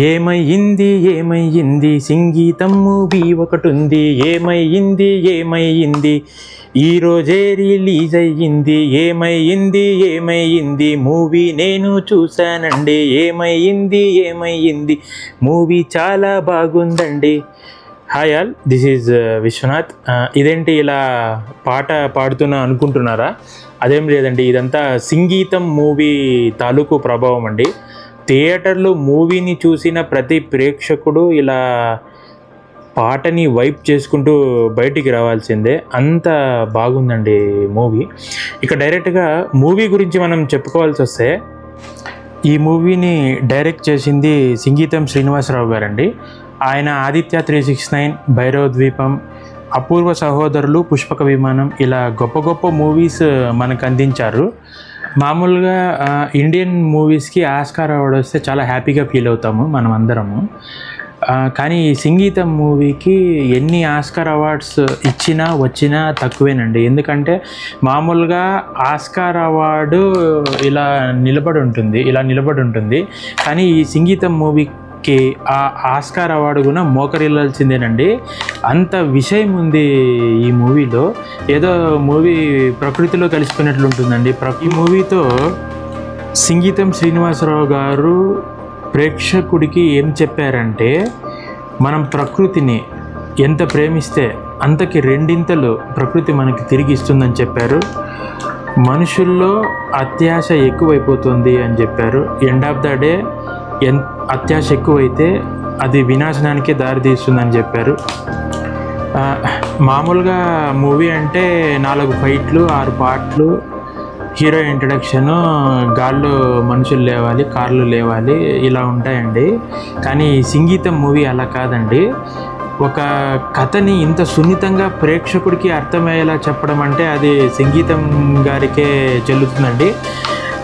ఏమయ్యింది ఏమయ్యింది సంగీతం మూవీ ఒకటుంది, ఏమయ్యింది ఈరోజే రిలీజ్ అయ్యింది. ఏమయ్యింది మూవీ నేను చూశానండి. ఏమయ్యింది మూవీ చాలా బాగుందండి. Hi all, this is Vishwanath. ఇదేంటి ఇలా పాట పాడుతున్నా అనుకుంటున్నారా? అదేం లేదండి, ఇదంతా సంగీతం మూవీ తాలూకు ప్రభావం అండి. థియేటర్లో మూవీని చూసిన ప్రతి ప్రేక్షకుడు ఇలా పాటని వైప్ చేసుకుంటూ బయటికి రావాల్సిందే, అంత బాగుందండి మూవీ. ఇక డైరెక్ట్గా మూవీ గురించి మనం చెప్పుకోవాల్సి వస్తే, ఈ మూవీని డైరెక్ట్ చేసింది సంగీతం శ్రీనివాసరావు గారండి. ఆయన ఆదిత్య 369, భైరవ ద్వీపం, అపూర్వ సహోదరులు, పుష్పక విమానం ఇలా గొప్ప గొప్ప మూవీస్ మనకు అందించారు. మామూలుగా ఇండియన్ మూవీస్కి ఆస్కార్ అవార్డు వస్తే చాలా హ్యాపీగా ఫీల్ అవుతాము మనం అందరము. కానీ ఈ సంగీతం మూవీకి ఎన్ని ఆస్కార్ అవార్డ్స్ వచ్చినా తక్కువేనండి. ఎందుకంటే మామూలుగా ఆస్కార్ అవార్డు ఇలా నిలబడి ఉంటుంది, కానీ ఈ సంగీతం మూవీకి ఆ ఆస్కార్ అవార్డు కూడా మోకరిల్లాల్సిందేనండి. అంత విషయం ఉంది ఈ మూవీలో. ఏదో మూవీ ప్రకృతిలో కలిసిపోయినట్లు ఉంటుందండి. ఈ మూవీతో సంగీతం శ్రీనివాసరావు గారు ప్రేక్షకుడికి ఏం చెప్పారంటే, మనం ప్రకృతిని ఎంత ప్రేమిస్తే అంతకి రెండింతలు ప్రకృతి మనకి తిరిగి ఇస్తుందని చెప్పారు. మనుషుల్లో అత్యాశ ఎక్కువైపోతుంది అని చెప్పారు. ఎండ్ ఆఫ్ ద డే అత్యాశ ఎక్కువైతే అది వినాశనానికే దారితీస్తుందని చెప్పారు. మామూలుగా మూవీ అంటే 4 ఫైట్లు, 6 పాటలు, హీరో ఇంట్రడక్షను, గాల్లో మనుషులు లేవాలి, కార్లు లేవాలి, ఇలా ఉంటాయండి. కానీ సంగీతం మూవీ అలా కాదండి. ఒక కథని ఇంత సున్నితంగా ప్రేక్షకుడికి అర్థమయ్యేలా చెప్పడం అంటే అది సంగీతం గారికే చెల్లుతుందండి.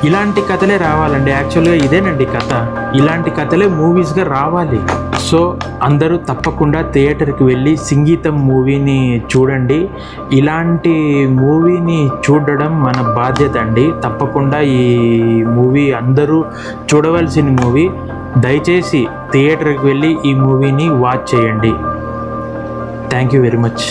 ఇలాంటి కథలే రావాలండి. యాక్చువల్గా ఇదేనండి కథ. ఇలాంటి కథలే మూవీస్గా రావాలి. సో అందరూ తప్పకుండా థియేటర్కి వెళ్ళి సంగీతం మూవీని చూడండి. ఇలాంటి మూవీని చూడడం మన బాధ్యత అండి. తప్పకుండా ఈ మూవీ అందరూ చూడవలసిన మూవీ. దయచేసి థియేటర్కి వెళ్ళి ఈ మూవీని వాచ్ చేయండి. Thank you very much.